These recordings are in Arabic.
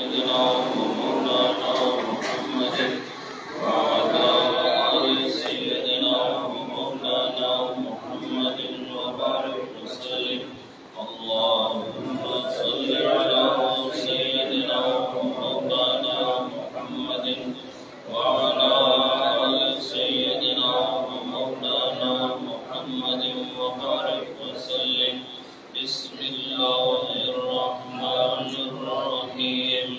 سيدنا ومولانا محمد وعلى آل سيدنا ومولانا محمد وبارك وسلم. اللهم صل على سيدنا ومولانا محمد وعلى آل سيدنا ومولانا محمد وبارك وسلم. بسم الله الرحمن الرحيم.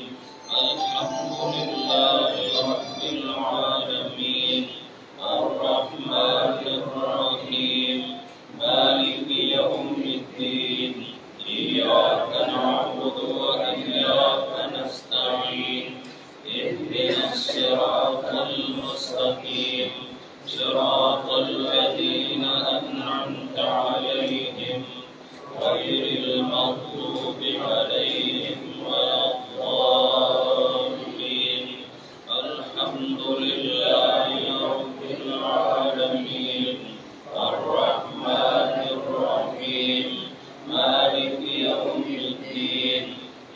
الحمد لله رب العالمين الرحمن الرحيم مالك يوم الدين. إياك نعبد وإياك نستعين. اهدنا الصراط المستقيم صراط الذين أنعمت عليهم غير المغضوب عليهم ولا الضالين. الحمد لله رب العالمين الرحمن الرحيم مالك يوم الدين.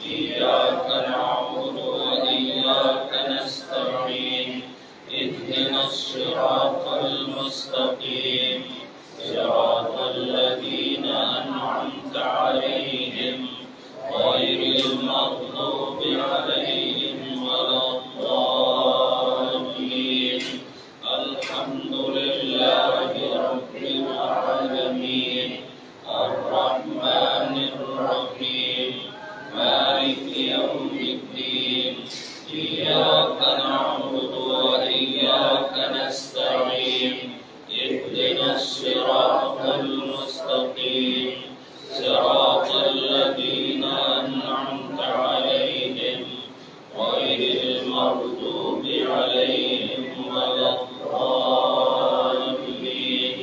إياك نعبد وإياك نستعين. اهدنا الصراط المستقيم صراط الذين أنعمت عليهم غير المغضوب عليهم ولا الضالين. الحمد لله رب العالمين الرحمن الرحيم مالك يوم الدين. إياك نعبد وإياك نستعين. اهدنا الصراط المستقيم صراط الذين أنعمت عليهم غير المغضوب عليهم ولا الضالين.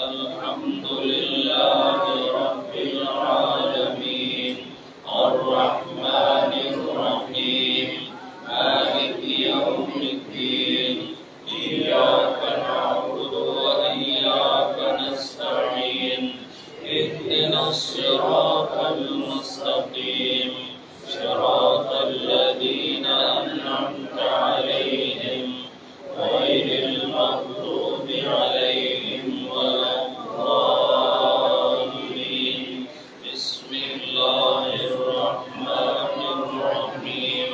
الحمد لله رب العالمين الرحمن الرحيم مالك يوم الدين. إياك نعبد وإياك نستعين. اهدنا الصراط المستقيم صراط الذين أنعمت عليهم غير المغضوب عليهم ولا الضالين. بسم الله الرحمن الرحيم.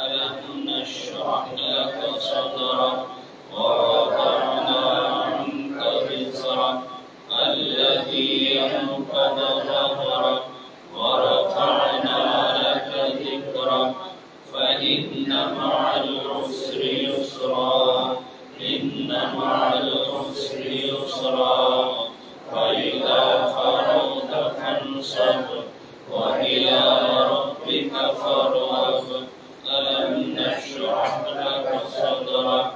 ألم نشرح لك صدرك ووضعنا عنك وزرك الذي أنقض ظهرك ورفعنا لك ذكرك فإن مع العسر يسرا. إن مع العسر يسرا. فإذا فرغت فانصب وإلى ربك فارغب. ألم نشرح لك صدرك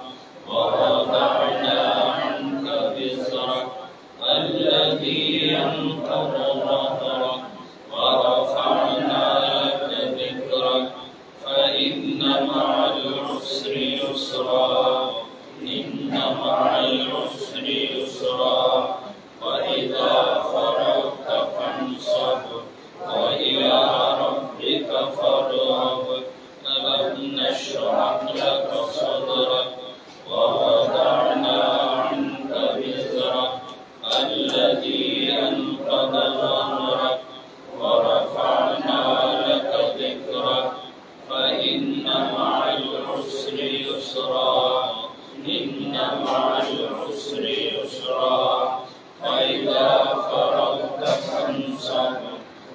ووضعنا عنك وزرك الذي أنقض ظهرك ورفعنا لك ذكرك فإن مع العسر يسرا. إن مع العسر يسرا. وإذا فرغت فانصب وإلى ربك فارغب. ألم نشرح لك صدرك ووضعنا عنك وزرك الذي أنقض ظهرك ورفعنا لك ذكرك فإن مع العسر يسرا. إن مع العسر يسرا. فإذا فرغت فانصب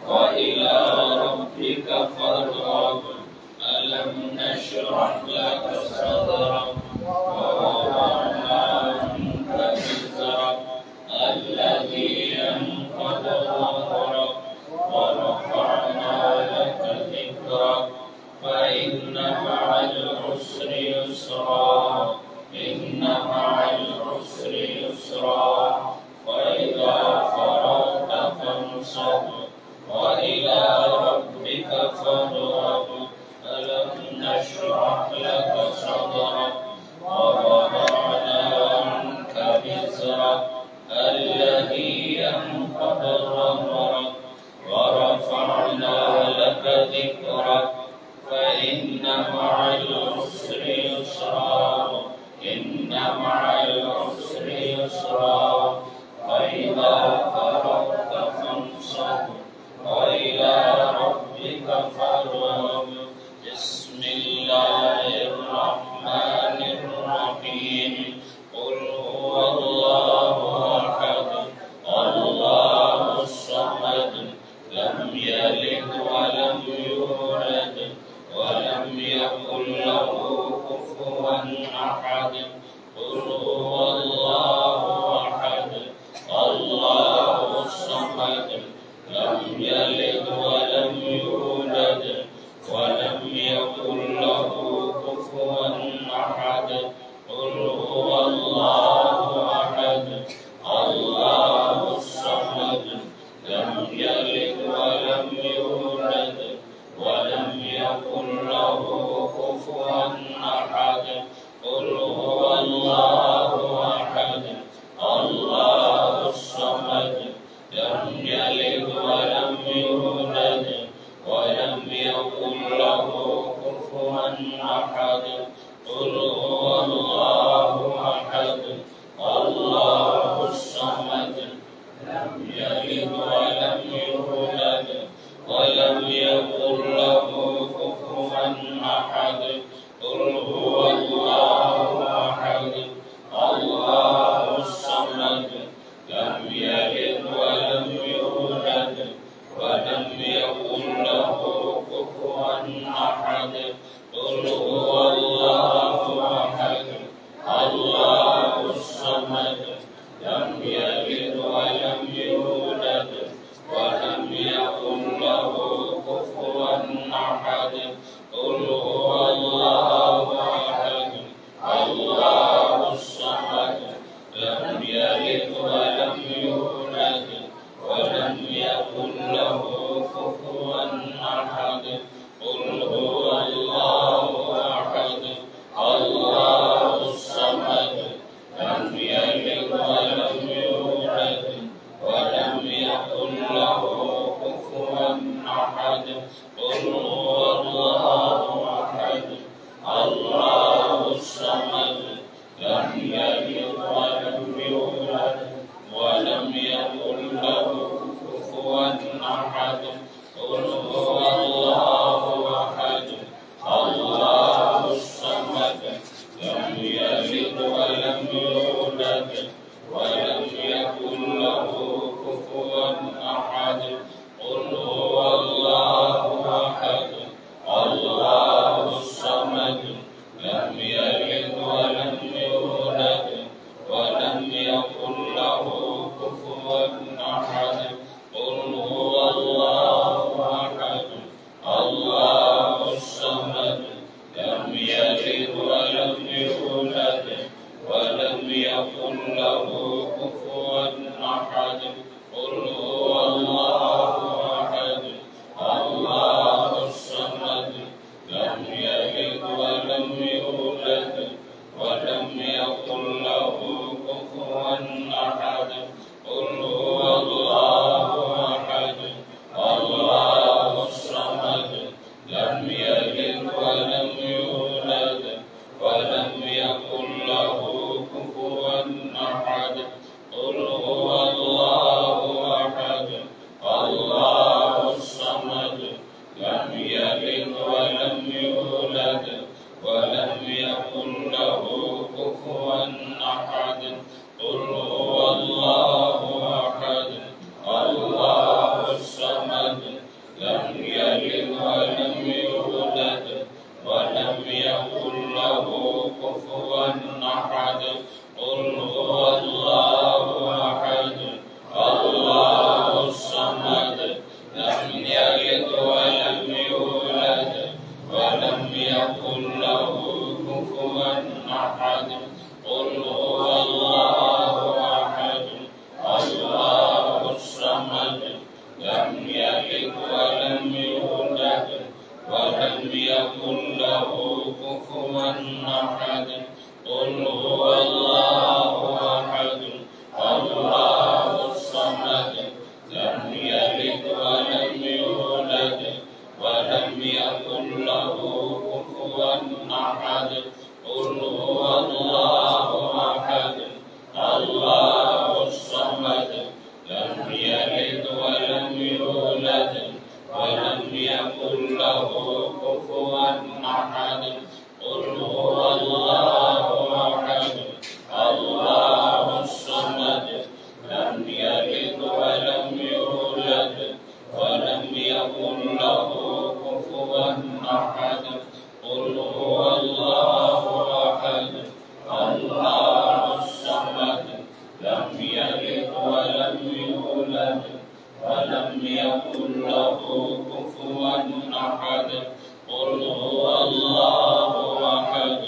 وإلى ربك فارغب. ألم نشرح لك صدرك ووضعنا عنك وزرك الذي أنقض ظهرك ورفعنا لك ذكرك فإن مع العسر يسرا. إن مع العسر يسرا. وإذا فرغت فانصب وإلى ربك فارغب. ألم نشرح لك صدرك ووضعنا عنك وزرك الذي أنقض ظهرك ورفعنا لك ذكرك مع العسر يسرا إن مع العسر يسرا فإذا فرغت فانصب وإلى ربك فارغب بسم الله الرحمن الرحيم قل هو الله أحد الله الصمد لم يلد ولم يولد ولم يكن له كفوا أحد قل هو الله أحد الله الصمد لم يلد ولم يولد ولم يكن له كفوا أحد قل هو الله أحد الله الصمد لم يلد ولم يولد ولم يكن له كفوا أحد قل هو الله أحد الله الصمد لم يلد ولم يولد ولم يكن له كفوا أحد قل هو الله أحد الله الصمد لم يلد ولم يولد ولم يكن له كفوا أحد قل هو الله أحد الله الصمد لم يلد ولم يولد ولم يكن له كفوا أحد قل هو الله أحد الله الصمد لم يلد ولم يولد ولم يكن له كفوا أحد قل هو الله أحد الله الصمد لم يلد ولم يولد ولم يكن له كفوا أحد قل هو الله أحد الله الصمد لم يلد ولم يولد ولم يكن له كفوا أحد قل هو الله أحد الله الصمد لم يلد ولم يولد ولم يكن له كفوا أحد قل هو الله أحد الله الصمد لم يلد ولم يولد ولم يكن له كفوا أحد قل هو الله أحد الله الصمد لم يلد ولم يولد ولم يكن له كفوا أحد قل هو الله أحد الله الصمد لم يلد ولم يولد ولم يكن له كفوا أحد قل هو الله أحد الله الصمد لم يلد ولم يولد ولم يكن له كفوا أحد قل هو الله أحد الله الصمد لم يلد ولم يولد ولم يكن له كفوا أحد قل هو الله أحد الله الصمد لم يلد ولم يولد ولم يكن له كفوا أحد قل هو الله أحد الله الصمد لم يلد ولم يولد ولم يكن له كفوا أحد قل هو الله أحد الله الصمد لم يلد ولم يولد ولم يكن له كفوا أحد قل هو الله أحد الله الصمد لم يلد ولم يولد ولم يكن له كفوا أحد قل هو الله أحد الله الصمد لم يلد ولم يولد ولم يكن له كفوا أحد قل هو الله أحد الله الصمد لم يلد ولم يولد ولم يكن له كفوا أحد قل هو الله أحد الله الصمد لم يلد ولم يولد ولم يكن له كفوا أحد قل هو الله أحد الله الصمد لم يلد ولم يولد ولم يكن له كفوا أحد قل هو الله أحد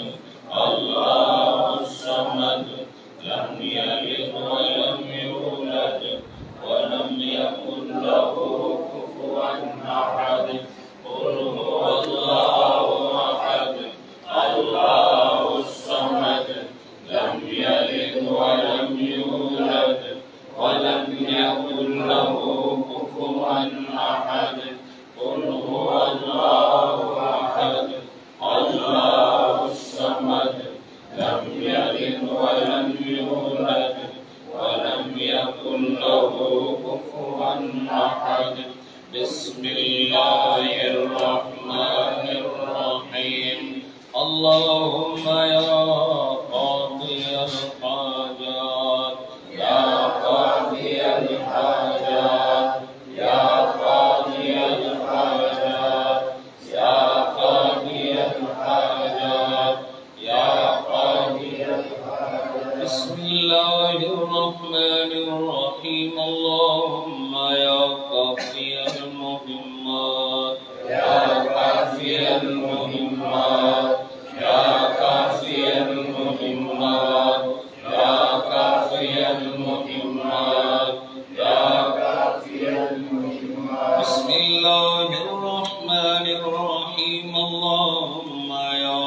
الله الصمد لم يلد ولم يولد ولم يكن له كفوا أحد قل هو الله أحد الله الصمد لم يلد ولم يولد ولم يكن له كفوا أحد قل هو الله أحد الله الصمد لم يلد ولم يولد ولم يكن له كفوا أحد بسم الله الرحمن الرحيم اللهم يا قاضي الحاجات يا قاضي الحاجات يا قاضي الحاجات يا قاضي الحاجات يا قاضي الحاجات بسم الله الرحمن الرحيم اللهم يا كافي المهمات يا كافي المهمات يا كافي المهمات يا كافي المهمات يا كافي المهمات بسم الله الرحمن الرحيم اللهم يا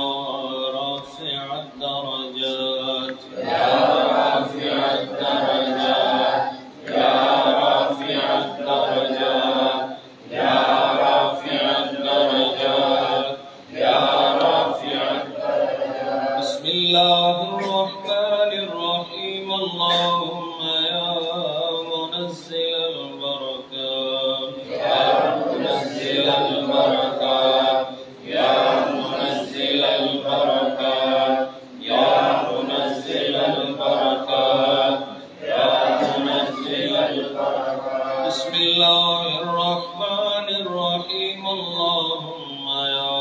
رافع الدرجات يا رافع الدرجات يا رافع الدرجات يا رافع الدرجات يا رافع الدرجات بسم الله الرحمن الرحيم اللهم يا منزل البركات يا منزل البركات يا منزل البركات يا منزل البركات يا منزل البركات بسم الله الرحمن الرحيم اللهم يا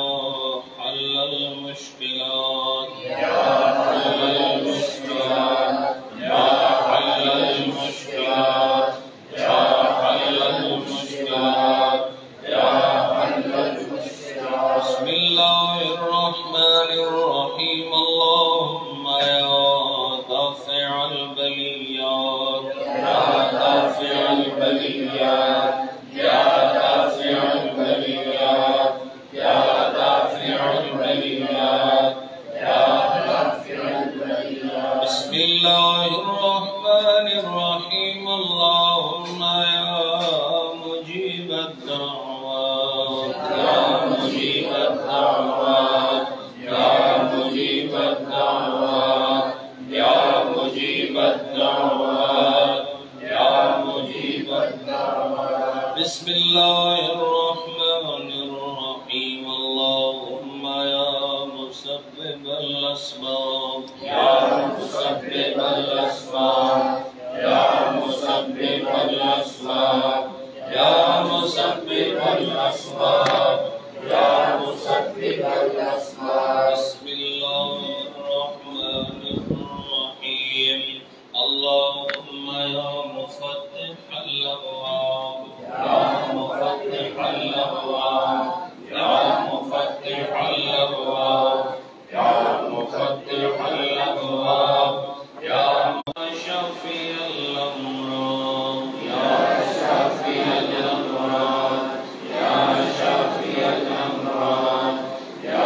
حل المشكلات يا حل المشكلات يا حل المشكلات يا حل المشكلات يا حل المشكلات بسم الله الرحمن الرحيم اللهم يا دافع البليات يا دافع البليات يا دافع البليات يا دافع البليات يا دافع البليات بسم الله الرحمن الرحيم اللهم يا مجيب الدعوات يا مجيب الدعوات يا مجيب الدعوات يا مجيب الدعوات يا مجيب الدعوات بسم الله الرحمن الرحيم اللهم يا مسبب الأسباب يا مسبب الأسباب يا مسبب الأسباب يا مسبب الأسباب يا مسبب الأسباب بسم الله الرحمن الرحيم اللهم يا مفتح الأبواب يا مفتح الأبواب يا مفتح الأبواب يا مفتح الأبواب يا شافي الأمراض يا شافي الأمراض يا شافي الأمراض يا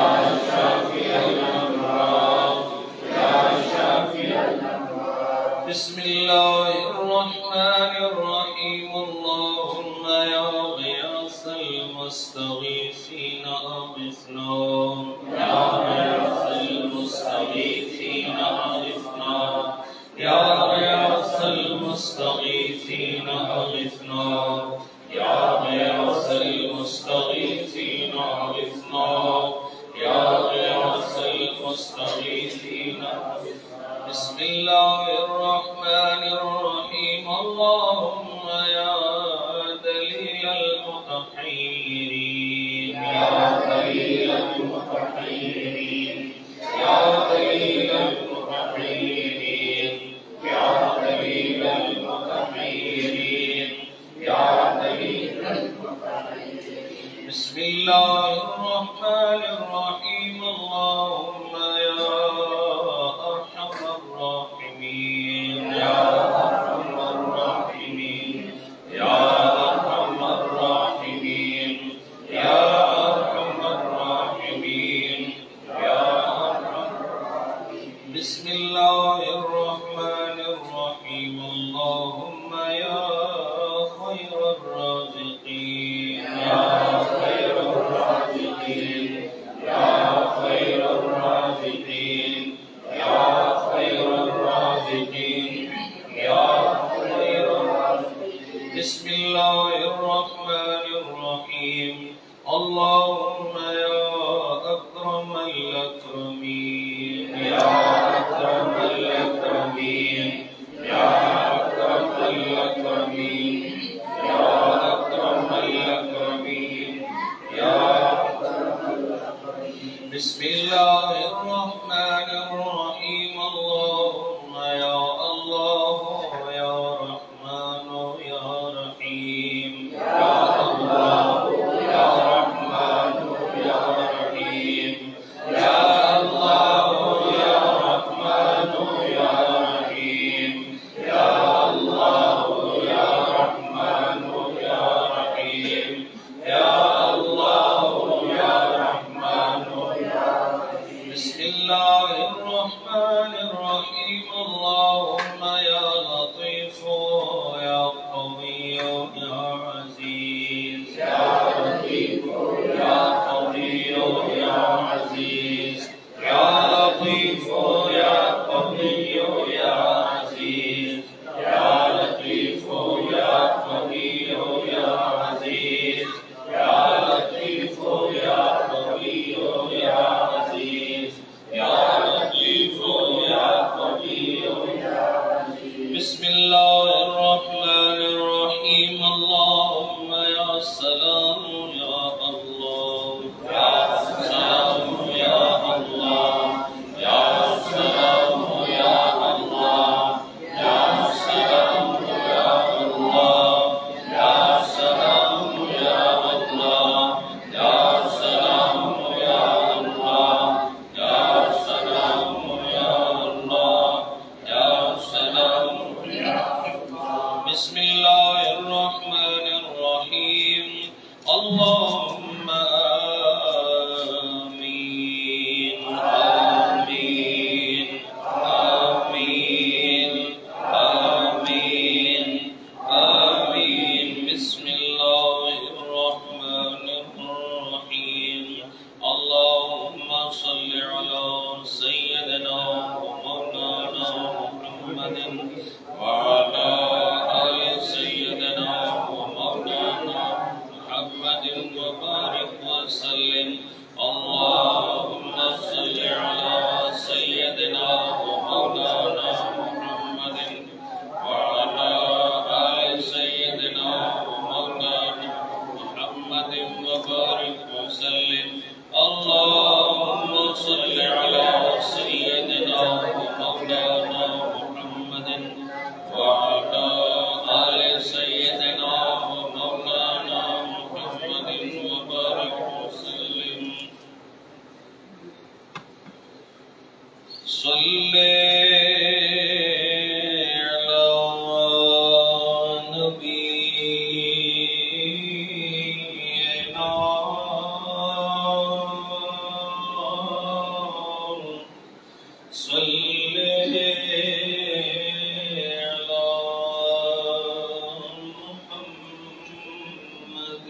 شافي الأمراض يا شافي الأمراض بسم الله الرحمن الرحيم اللهم يا غياث المستغيثين أغثنا يا غياث الله الرحمن الرحيم اللهم يا دليل المتحيرين يا دليل المتحيرين يا دليل المتحيرين يا دليل المتحيرين يا دليل المتحيرين بسم الله الرحمن الرحيم اللهم يا أرحم الراحمين يا أرحم الراحمين يا أرحم الراحمين يا أرحم الراحمين يا أرحم بسم الله الرحمن الرحيم اللهم يا خير الرازقين يا خير الرازقين يا خير الرازقين يا خير الرازقين يا خير الرازقين بسم الله الرحمن الرحيم اللهم يا أكرم الأكرمين يا أكرم الأكرمين يا أكرم الأكرمين يا أكرم الأكرمين يا بسم الله الرحمن الرحيم اللهم يا الله يا رحمن يا رحيم يا الله يا رحمن يا رحيم يا الله يا رحمن يا رحيم يا الله يا رحمن يا رحيم يا الله يا رحمن بسم الله الرحمن الرحيم اللهم يا لطيف يا قوي يا عزيز يا لطيف يا قوي يا عزيز يا لطيف يا قوي يا عزيز يا لطيف يا قوي يا عزيز يا لطيف يا قوي يا عزيز يا لطيف يا قوي يا عزيز بسم الله الرحمن الرحيم اللهم يا سلام يا الله يا سلام يا الله يا سلام يا الله يا سلام يا الله يا سلام يا الله يا سلام يا الله يا سلام يا الله يا سلام يا الله بسم الله الرحمن الرحيم اللهم آمين آمين آمين آمين آمين بسم الله الرحمن الرحيم اللهم صل على سيدنا ومولانا محمد وعلى آل سيدنا ومولانا محمد وبارك وسلم اللهم صل على سيدنا ومولانا محمد وعلى آل سيدنا ومولانا محمد وبارك وسلم اللهم صل على سيدنا ومولانا محمد وعلى آل سيدنا ومولانا محمد وبارك وسلم صل على نبينا صل على محمد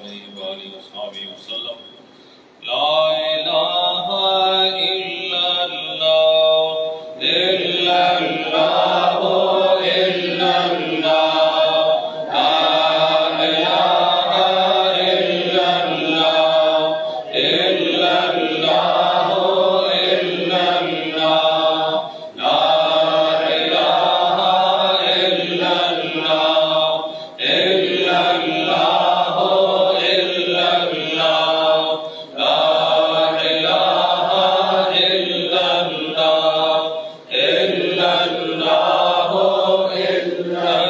عليه وآله وصحبه وسلم لا إله إلا الله إلا الله إلا الله لا إله إلا الله إلا الله إلا الله لا إله إلا الله إلا الله إلا الله لا إله إلا الله إلا الله إلا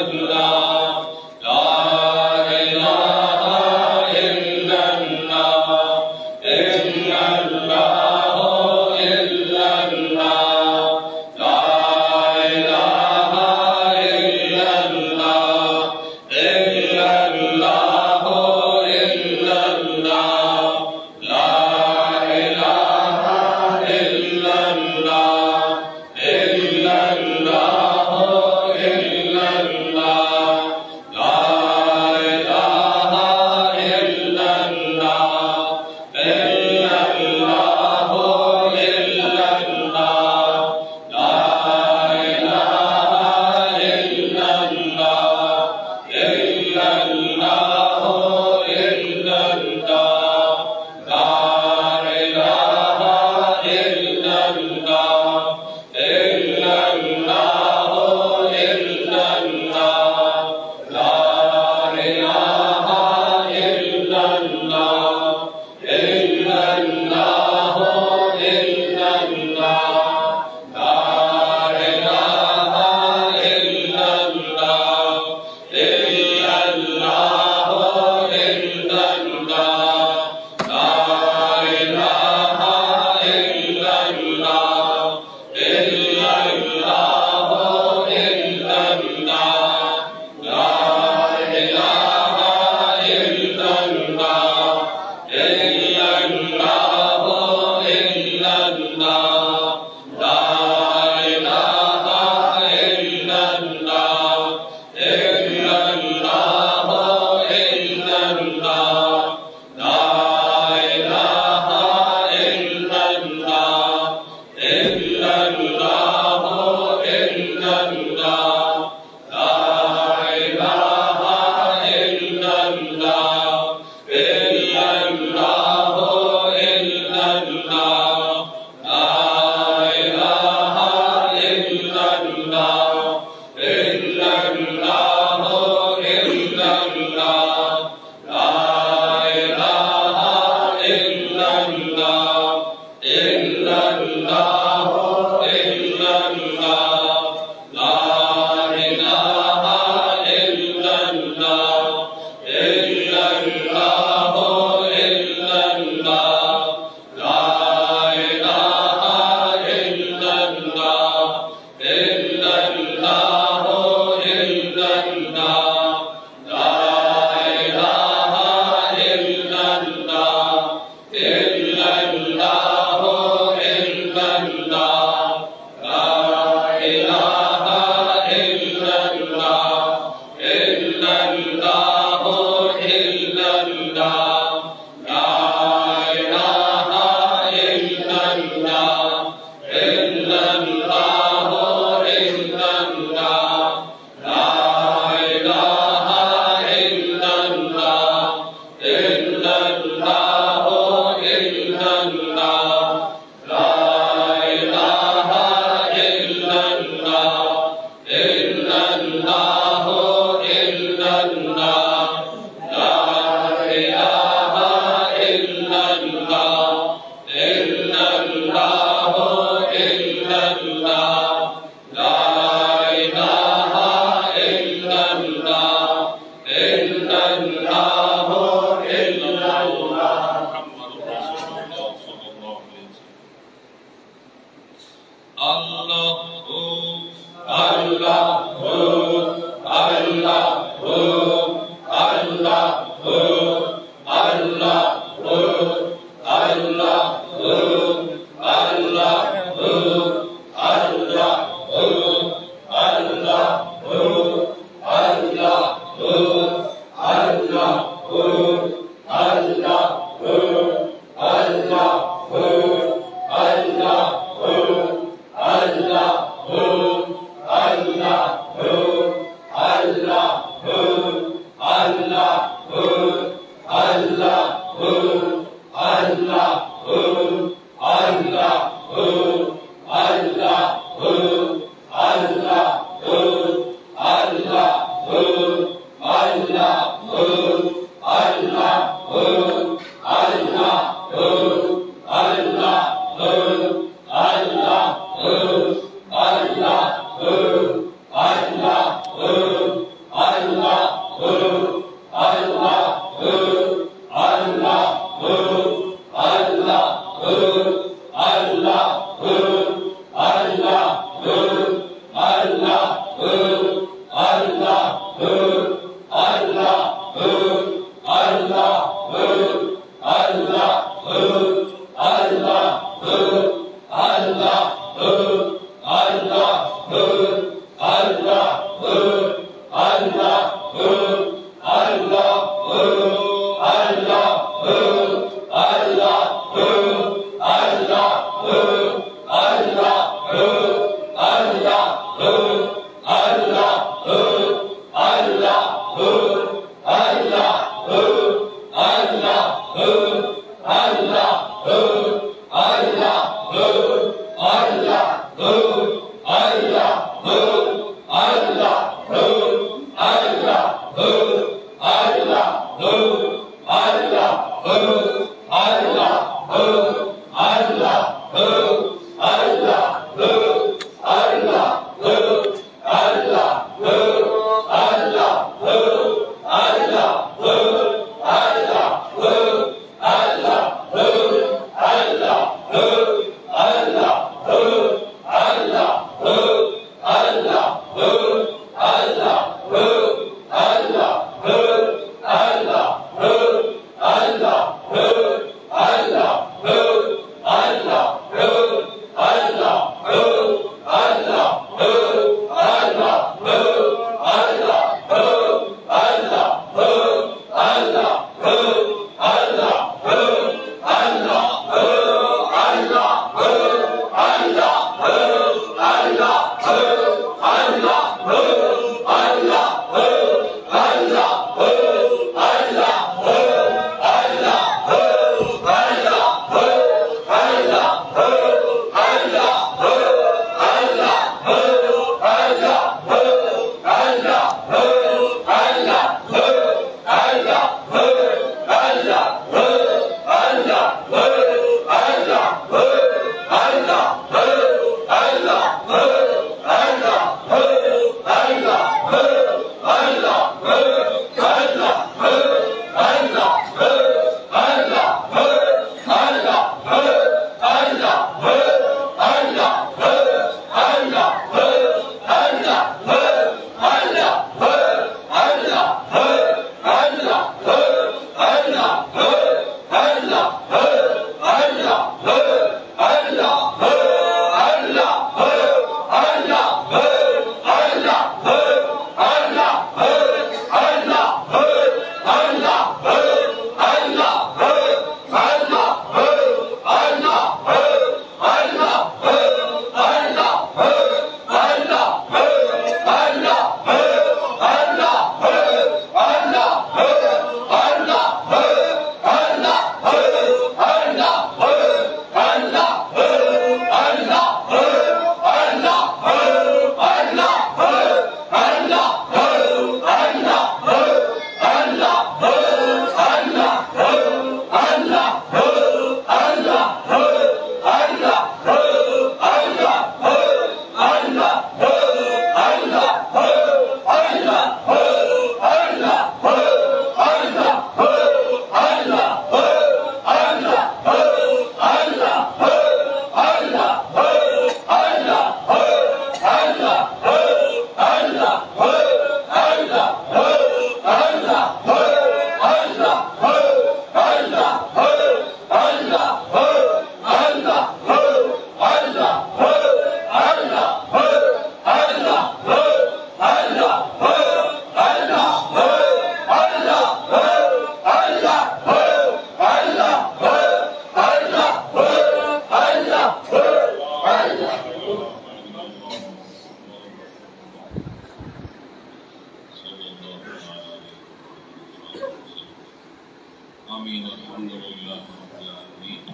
आमीन। अल्हम्दुलिल्लाह रब्बिल आलमीन।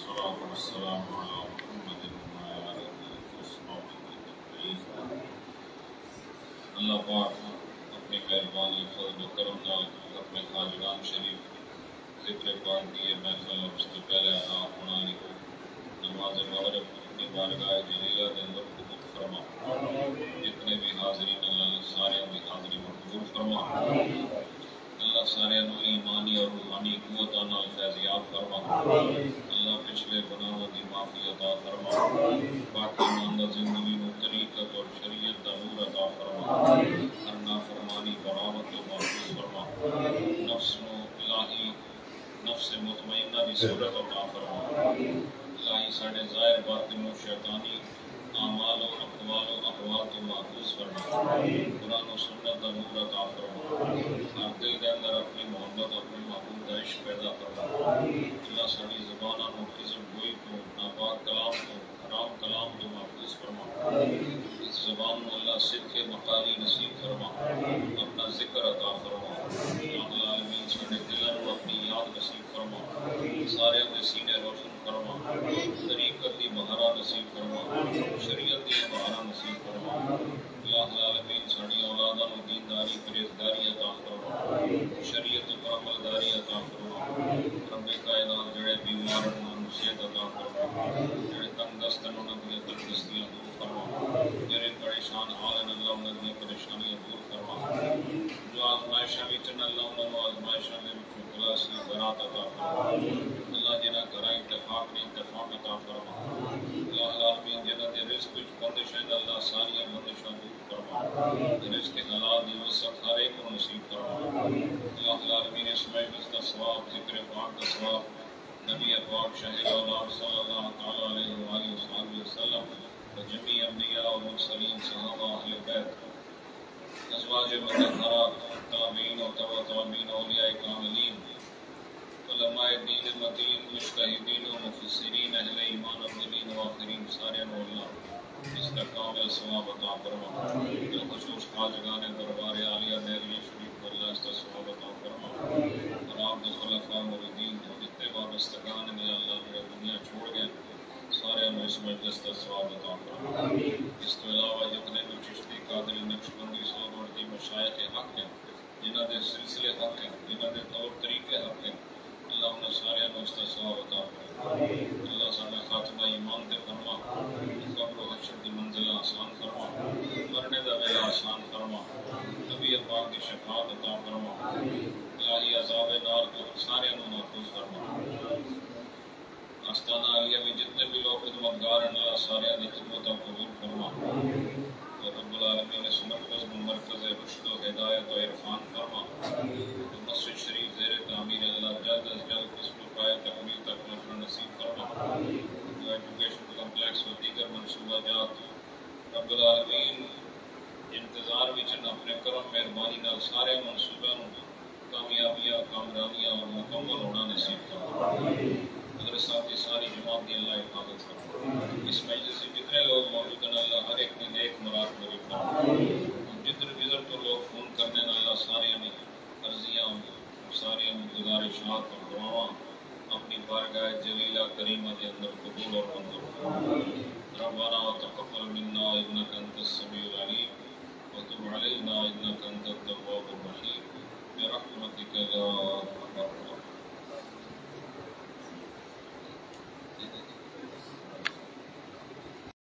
सल्लल्लाहु अलैहि वसल्लम अला मुहम्मद व अला आलिहि वसहबिही। अल्लाह पाक अपनी मेहरबानी फज़ल व करम नाल अपने खाजगान शरीफ ज़िक्र पाक दिए महफ़िल उससे पहले आप होना लिखो नमाज मगरिब अपनी बारगाह जलीला के अंदर कबूल फरमा। जितने भी हाज़रीन अल्लाह सारे की हाज़री मकबूल फरमा। अल्लाह सारे ईमानी और रूहानी कुव्वत नाल फैज़याब फरमा। अल्लाह पिछले गुनाहों की माफ़ी अता फरमा। बाकी ईमानदार ज़िंदगी में तरीक़त और शरीयत का नूर अता फरमा। हर नाफरमानी बरामत को महफूज़ फरमा। नफ्स को इलाही नफ्स मुतमइन्ना की सूरत अता फरमा। इलाही साढ़े ज़ाहिर बातिन और शैतानी आमाल और अक़वाल और अहवाल को महफूज़ फरमा। कुरान और सुन्नत का नूर अता फरमा। हर दिल के अंदर अपनी मोहब्बत अपने महबूब का इश्क पैदा फरमा। अल्लाह साड़ी ज़बाना को खिज़म गोई को नापाक कलाम को हराम कलाम को महफूज़ फरमा। इस ज़बान में अल्लाह सिद्क़े मक़ाली नसीब फरमा। अपना ज़िक्र अता फरमा। अल्लाह आलमीन साढ़े दिलों को अपनी याद नसीब फरमा। सारे के सीने रोशन फरमा। तरीक़त की बहारा नसीब फरमा। शरीयत की बहारा नसीब फरमा। अल्लाह आलमीन साड़ी औलादा को दीनदारी परहेज़गारी अता फरमा। शरीयत पर अमलदारी अता फरमा। रब्बे कायनात जड़े बीमार हैं सेहत अता फरमा। जड़े तंगदस्त हैं उन्हें तंगदस्तियां दूर फरमा। जड़े परेशान हाल हैं अल्लाह उन्हें परेशानियां दूर फरमा। जो आज़माइशां विच हैं अल्लाह उन्हें आज़माइशां दे विचों खलास बरात अता फरमा। अल्लाह जिन्हां घरां इत्तेफाक ने इत्तेफाक अता फरमा। अल्लाह आलमीन जिन्हां दे रिज़्क विच बंदिशां हैं अल्लाह सारियां बंदिशां दूर फरमा। रिज़्क के हलाल दी वसअत हर एक को नसीब फरमा। अल्लाह आलमीन इस मजलिस का सवाब ज़िक्र पाक का सवाब नबी पाक शाहिद औलाद सल्लल्लाहु तआला अलैहि व आलिहि वसल्लम व जमी अंबिया और मुरसलीन सहाबा अहले बैत अज़वाज मुतहहरात ताबीन और तबा ताबीन औलिया कामिलीन उलमाए दीन मतीन मुज्तहिदीन व मुफस्सिरीन अहले ईमान अव्वलीन व आखिरीन सारे को अल्लाह इसका कामिल सवाब अता फरमा। बिलखुसूस खाजगान दरबार आलिया नहरिया शरीफ को अल्लाह इसका सवाब अता फरमा। और आप दो खुलफा मुरीदीन को जितने वाबस्तगान ने अल्लाह जो दुनिया छोड़ गए सारे इस मजलिस का सवाब अता फरमा। इसके अलावा जितने भी चिश्ती कादरी नक्शबंदी सोहबवर्दी मशाइख हक हैं जिन्हों के सिलसिले हक हैं जिन्हों के तौर तरीके हक हैं अल्लाह उन्हें सारे उसका सवाब अता फरमा। अल्लाह साडा खात्मा ईमान ते फरमा। कब्र व हश्र की मंजिल आसान फरमा। मरने का वेला आसान फरमा। नबी पाक की शफाअत अता फरमा। इलाही अज़ाब नार को सारे महफूज फरमा। आस्ताना आलिया में जितने भी लोग खिदमतगार हैं अल्लाह सारे की खिदमत कबूल फरमा। और रब्बुल आलमीन इस मरकज़ रुश्द व हिदायत व इरफान फरमा। तो मस्जिद शरीफ ज़ेरे तामीर अल्लाह जल्द अज़ जल्द किस्म पाए तकमील तक पहुंचना नसीब फरमा। जो एजुकेशन कम्प्लेक्स व दीगर मनसूबा जात रब्बुल आलमीन इंतज़ार विच अपने करम मेहरबानी नाल सारे मनसूबों कामयाबियां कामरानियां और मुकम्मल होना नसीब फरमा। मदरसा की सारी जमात की अल्लाह हिफाजत फरमा। इस मजलिस में जितने लोग मौजूद हैं अल्लाह हर एक ने नेक मुराद पूरी फरमा। जिधर जिधर तो लोग फ़ोन करने अल्लाह सारे में अर्जियां सारे में गुजारिशात और दुआवां अपनी बारगाह जलीला करीमा के अंदर कबूल और मंजूर फरमा। रब्बना व तक़ब्बल मिन्ना इन्नका अंतस समीउल अलीम व तुब अलैना इन्नका अंतत तव्वाबुर रहीम बिरहमतिका या अरहमर